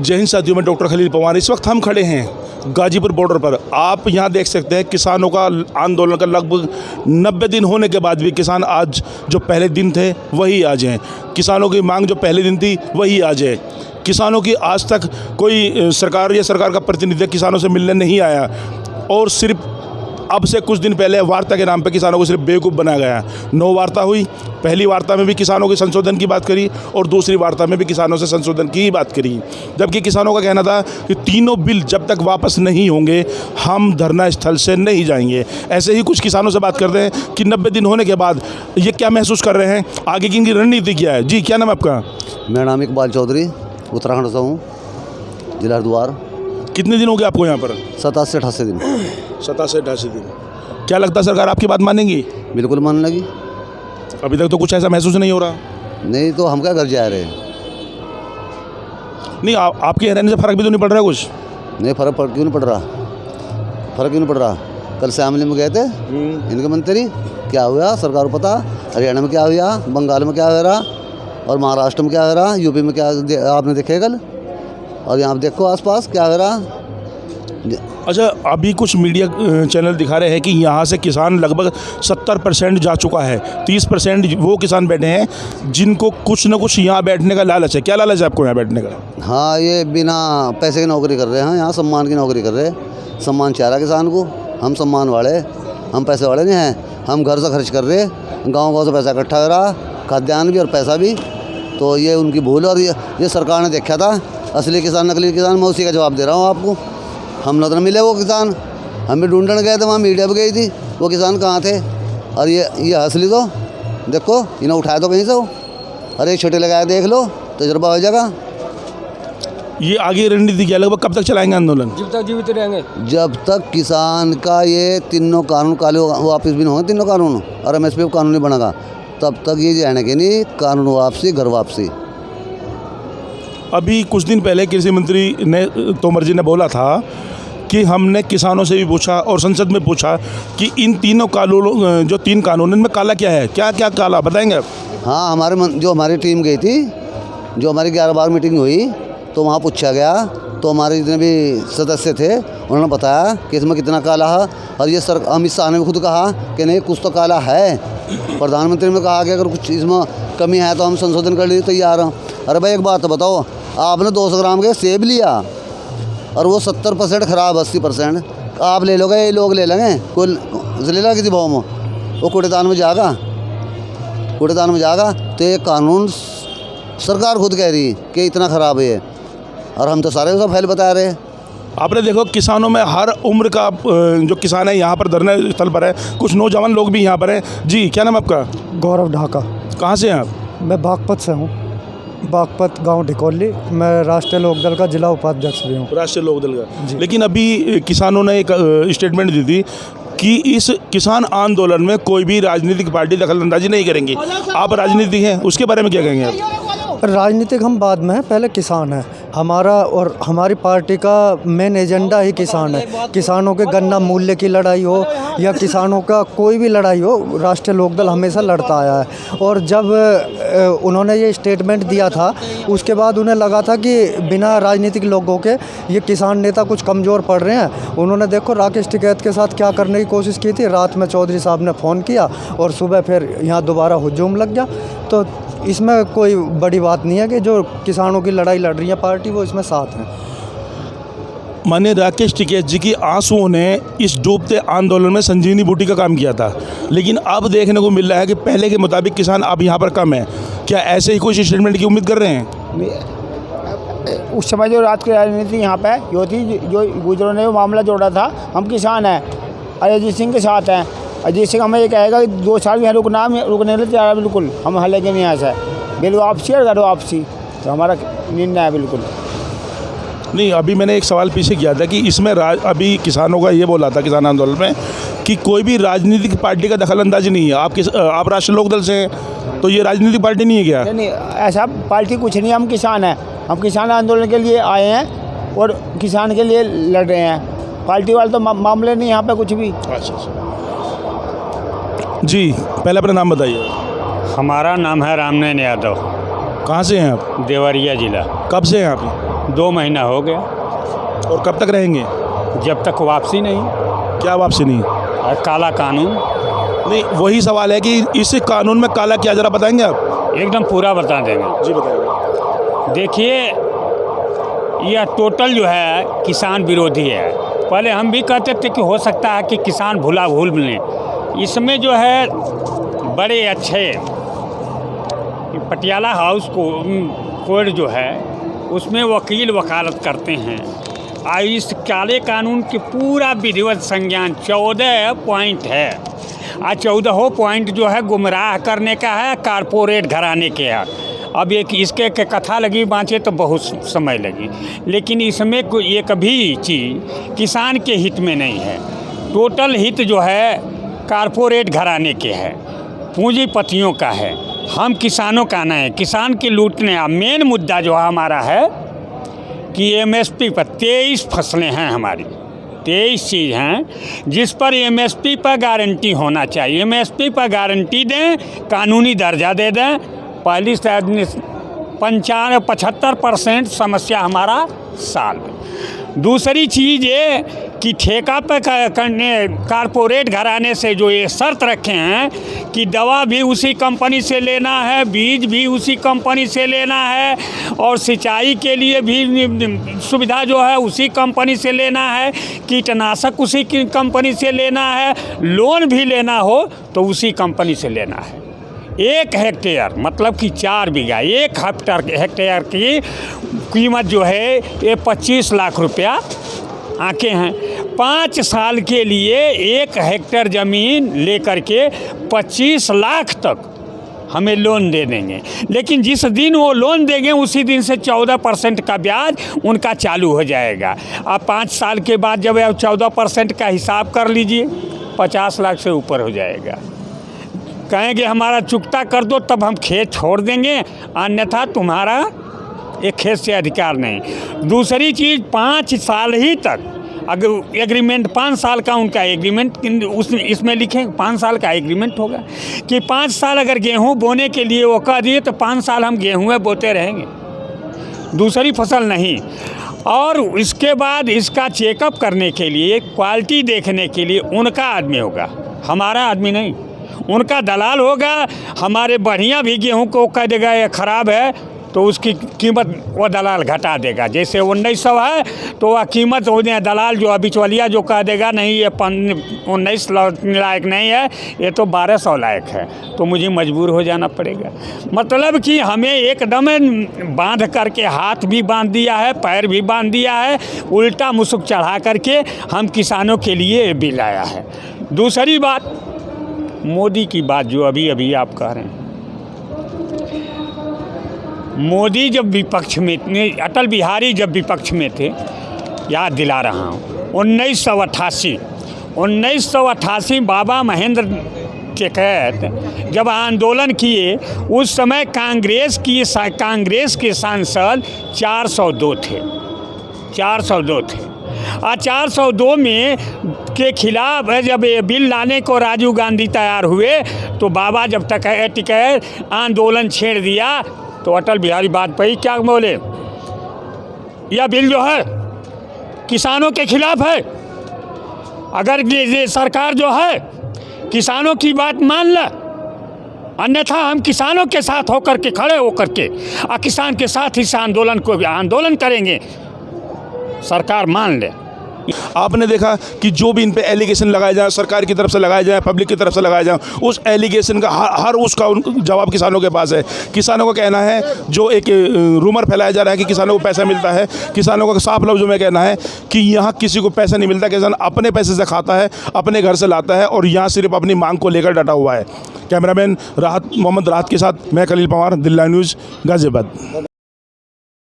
जय हिंद साथियों, मैं डॉक्टर खलील पवार। इस वक्त हम खड़े हैं गाजीपुर बॉर्डर पर। आप यहां देख सकते हैं किसानों का आंदोलन का लगभग 90 दिन होने के बाद भी किसान आज जो पहले दिन थे वही आज हैं। किसानों की मांग जो पहले दिन थी वही आज है। किसानों की आज तक कोई सरकार या सरकार का प्रतिनिधि किसानों से मिलने नहीं आया और सिर्फ अब से कुछ दिन पहले वार्ता के नाम पे किसानों को सिर्फ बेवकूफ़ बनाया गया। 9 वार्ता हुई। पहली वार्ता में भी किसानों के संशोधन की बात करी और दूसरी वार्ता में भी किसानों से संशोधन की ही बात करी, जबकि किसानों का कहना था कि तीनों बिल जब तक वापस नहीं होंगे हम धरना स्थल से नहीं जाएंगे। ऐसे ही कुछ किसानों से बात करते हैं कि 90 दिन होने के बाद ये क्या महसूस कर रहे हैं, आगे की इनकी रणनीति क्या है। जी, क्या नाम है आपका? मेरा नाम इकबाल चौधरी, उत्तराखंड से हूँ, जिला हरिद्वार। कितने दिन हो गए आपको यहाँ पर? 87 से 88 दिन। 87 से 88 दिन। क्या लगता है सरकार आपकी बात मानेगी? बिल्कुल मानने लगी। अभी तक तो कुछ ऐसा महसूस नहीं हो रहा। नहीं तो हम क्या घर जा रहे हैं? नहीं, आपके रहने से फ़र्क भी तो नहीं पड़ रहा है कुछ? नहीं, फ़र्क क्यों नहीं पड़ रहा? फ़र्क क्यों नहीं पड़ रहा? कल शामली में गए थे इनके मंत्री, क्या हुआ सरकार को पता। हरियाणा में क्या हुआ, बंगाल में क्या हो रहा और महाराष्ट्र में क्या हो रहा, यूपी में क्या आपने देखे कल, और यहाँ देखो आसपास क्या हो रहा। अच्छा, अभी कुछ मीडिया चैनल दिखा रहे हैं कि यहाँ से किसान लगभग 70% जा चुका है। 30% वो किसान बैठे हैं जिनको कुछ न कुछ यहाँ बैठने का लालच है। क्या लालच है आपको यहाँ बैठने का? हाँ, ये बिना पैसे की नौकरी कर रहे हैं, यहाँ सम्मान की नौकरी कर रहे हैं। सम्मान चाह रहा किसान को। हम सम्मान वाले, हम पैसे वाले नहीं हैं। हम घर से खर्च कर रहे, गाँव से पैसा इकट्ठा कर रहा, खाद्यान्न भी और पैसा भी। तो ये उनकी भूल है और ये सरकार ने देखा था असली किसान नकली किसान। मैं उसी का जवाब दे रहा हूँ आपको। हम लोग तो मिले वो किसान, हम भी ढूंढने गए थे, वहाँ मीडिया भी गई थी, वो किसान कहाँ थे। और ये असली तो देखो, इन्हें उठाया तो कहीं से हो। अरे छोटे लगाया, देख लो, तजुर्बा हो जाएगा। ये आगे रणनीति क्या, लगभग कब तक चलाएंगे आंदोलन? जब तक जीवित रहेंगे। जब तक किसान का ये तीनों कानून काले वापस भी नहीं होंगे, तीनों कानून, और MSP कानून नहीं बनेगा, तब तक ये जाने के नहीं कानून वापसी, घर वापसी। अभी कुछ दिन पहले कृषि मंत्री ने तोमर जी ने बोला था कि हमने किसानों से भी पूछा और संसद में पूछा कि इन तीनों कानूनों, जो 3 कानून, इनमें काला क्या है, क्या क्या काला बताएंगे आप? हाँ, जो हमारी टीम गई थी, जो हमारी 11 बार मीटिंग हुई, तो वहाँ पूछा गया, तो हमारे जितने भी सदस्य थे उन्होंने बताया कि इसमें कितना काला है। और ये अमित शाह ने भी खुद कहा कि नहीं कुछ तो काला है। प्रधानमंत्री ने कहा कि अगर कुछ इसमें कमी है तो हम संशोधन कर लिए तैयार हैं। अरे भाई, एक बात तो बताओ, आपने 200 ग्राम के सेब लिया और वो 70% ख़राब, 80% आप ले लोगे, ये लोग ले लेंगे, कोई ले ला किसी भाव में, वो कूड़ेदान में जाएगा, कूड़ेदान में जाएगा। तो ये कानून सरकार खुद कह रही है कि इतना ख़राब है, और हम तो सारे उसका फैल बता रहे हैं। आपने देखो किसानों में हर उम्र का जो किसान है यहाँ पर धरने स्थल पर है। कुछ नौजवान लोग भी यहाँ पर हैं। जी, क्या नाम आपका? गौरव ढाका। कहाँ से हैं आप? मैं बागपत से हूँ, बागपत गांव ढिकोली। मैं राष्ट्रीय लोकदल का जिला उपाध्यक्ष भी हूँ। राष्ट्रीय लोकदल का। लेकिन अभी किसानों ने एक स्टेटमेंट दी थी कि इस किसान आंदोलन में कोई भी राजनीतिक पार्टी दखलंदाजी नहीं करेंगी। आप राजनीतिक हैं, उसके बारे में क्या कहेंगे आप? राजनीतिक हम बाद में हैं, पहले किसान है। हमारा और हमारी पार्टी का मेन एजेंडा ही किसान है। किसानों के गन्ना मूल्य की लड़ाई हो या किसानों का कोई भी लड़ाई हो, राष्ट्रीय लोकदल हमेशा लड़ता आया है। और जब उन्होंने ये स्टेटमेंट दिया था, उसके बाद उन्हें लगा था कि बिना राजनीतिक लोगों के ये किसान नेता कुछ कमज़ोर पड़ रहे हैं। उन्होंने देखो राकेश टिकैत के साथ क्या करने की कोशिश की थी। रात में चौधरी साहब ने फ़ोन किया और सुबह फिर यहाँ दोबारा हुजूम लग गया। तो इसमें कोई बड़ी बात नहीं है कि जो किसानों की लड़ाई लड़ रही है पार्टी, वो इसमें साथ हैं। माननीय राकेश टिकैत जी की आंसुओं ने इस डूबते आंदोलन में संजीवनी बूटी का काम किया था, लेकिन अब देखने को मिल रहा है कि पहले के मुताबिक किसान अब यहाँ पर कम है। क्या ऐसे ही कुछ स्टेटमेंट की उम्मीद कर रहे हैं? उस समय जो रात की राजनीति यहाँ पे जो थी, जो गुजरों ने वो मामला जोड़ा था, हम किसान हैं, अजय सिंह के साथ हैं। अजय सिंह हमें ये कहेगा कि 2 साल यहाँ रुकने लगे तैयार, बिल्कुल हम हल लेके नहीं आ सकते। बिल वापसी और घर वापसी तो हमारा निर्णय है बिल्कुल। नहीं, अभी मैंने एक सवाल पीछे किया था कि इसमें अभी किसानों का ये बोला था किसान आंदोलन में कि कोई भी राजनीतिक पार्टी का दखलंदाजी नहीं है। आप राष्ट्रीय लोकदल से हैं, तो ये राजनीतिक पार्टी नहीं है क्या? नहीं, ऐसा पार्टी कुछ नहीं है। हम किसान हैं, हम किसान आंदोलन के लिए आए हैं और किसान के लिए लड़ रहे हैं। पार्टी वाले तो मामले नहीं यहाँ पे कुछ भी। अच्छा। जी, पहले अपना नाम बताइए। हमारा नाम है रामनयन यादव। कहाँ से हैं आप? देवरिया जिला। कब से हैं आप? 2 महीना हो गया। और कब तक रहेंगे? जब तक वापसी नहीं। क्या वापसी नहीं? और काला कानून। नहीं, वही सवाल है कि इस कानून में काला क्या, ज़रा बताएंगे आप? एकदम पूरा बता देंगे। जी बताइए। देखिए, यह टोटल जो है किसान विरोधी है। पहले हम भी कहते थे कि हो सकता है कि किसान भूल लें। इसमें जो है बड़े अच्छे पटियाला हाउस कोड जो है उसमें वकील वकालत करते हैं। और इस काले कानून के पूरा विधिवत संज्ञान 14 पॉइंट है। और 14 पॉइंट जो है गुमराह करने का है, कारपोरेट घराने के है। अब एक इसके कथा लगी बाँचे तो बहुत समय लगी, लेकिन इसमें एक भी चीज़ किसान के हित में नहीं है। टोटल हित जो है कारपोरेट घराने के है, पूंजीपतियों का है। हम किसानों का नहीं है। किसान के लूटने का मेन मुद्दा जो हमारा है कि एमएसपी पर 23 फसलें हैं हमारी, 23 चीज़ हैं जिस पर एमएसपी पर गारंटी होना चाहिए। एमएसपी पर गारंटी दें, कानूनी दर्जा दे दें। पहली 75% समस्या हमारा साल में। दूसरी चीज़ ये कि ठेका पे करने कारपोरेट घराने से जो ये शर्त रखे हैं कि दवा भी उसी कंपनी से लेना है, बीज भी उसी कंपनी से लेना है, और सिंचाई के लिए भी सुविधा जो है उसी कंपनी से लेना है, कीटनाशक उसी की कंपनी से लेना है, लोन भी लेना हो तो उसी कंपनी से लेना है। 1 हेक्टेयर मतलब कि 4 बीघा, 1 हेक्टेयर की कीमत जो है ये 25 लाख रुपया आके हैं। 5 साल के लिए 1 हेक्टेयर ज़मीन लेकर के 25 लाख तक हमें लोन दे देंगे। लेकिन जिस दिन वो लोन देंगे उसी दिन से 14% का ब्याज उनका चालू हो जाएगा। अब 5 साल के बाद जब 14% का हिसाब कर लीजिए, 50 लाख से ऊपर हो जाएगा। कहेंगे हमारा चुकता कर दो तब हम खेत छोड़ देंगे, अन्यथा तुम्हारा एक खेत से अधिकार नहीं। दूसरी चीज़ 5 साल ही तक अगर एग्रीमेंट 5 साल का उनका एग्रीमेंट इसमें लिखें, 5 साल का एग्रीमेंट होगा कि 5 साल अगर गेहूं बोने के लिए वो कह दिए तो 5 साल हम गेहूँ बोते रहेंगे, दूसरी फसल नहीं। और इसके बाद इसका चेकअप करने के लिए, क्वालिटी देखने के लिए उनका आदमी होगा, हमारा आदमी नहीं। उनका दलाल होगा। हमारे बढ़िया भी गेहूं को कह देगा ये ख़राब है तो उसकी कीमत वो दलाल घटा देगा। जैसे 1900 है तो वह कीमत हो जाए, दलाल जो बिचौलिया जो कह देगा नहीं ये 19 लायक नहीं है, ये तो 1200 लायक है, तो मुझे मजबूर हो जाना पड़ेगा। मतलब कि हमें एकदम बांध करके हाथ भी बांध दिया है, पैर भी बांध दिया है, उल्टा मुसुक चढ़ा करके हम किसानों के लिए भी लाया है। दूसरी बात, मोदी की बात जो अभी आप कह रहे हैं, मोदी जब विपक्ष में, अटल बिहारी जब विपक्ष में थे, याद दिला रहा हूँ 1988 बाबा महेंद्र के तहत जब आंदोलन किए, उस समय कांग्रेस के सांसद 402 थे। और 402 में के खिलाफ जब ये बिल लाने को राजीव गांधी तैयार हुए तो बाबा जब तक टिकैत आंदोलन छेड़ दिया तो अटल बिहारी वाजपेयी क्या बोले, यह बिल जो है किसानों के खिलाफ है। अगर ये सरकार जो है किसानों की बात मान ले, अन्यथा हम किसानों के साथ होकर के खड़े होकर के और किसान के साथ इस आंदोलन को आंदोलन करेंगे, सरकार मान ले। आपने देखा कि जो भी इन पे एलिगेशन लगाए जाए, सरकार की तरफ से लगाए जाए, पब्लिक की तरफ से लगाए जाए, उस एलिगेशन का हर उसका जवाब किसानों के पास है। किसानों का कहना है, जो एक रूमर फैलाया जा रहा है कि किसानों को पैसा मिलता है, किसानों का साफ लफ्ज़ों में कहना है कि यहाँ किसी को पैसा नहीं मिलता, किसान अपने पैसे से खाता है, अपने घर से लाता है और यहाँ सिर्फ अपनी मांग को लेकर डटा हुआ है। कैमरामैन मोहम्मद राहत के साथ मैं खलील पंवार, दिल्ली न्यूज़, गाज़ियाबाद।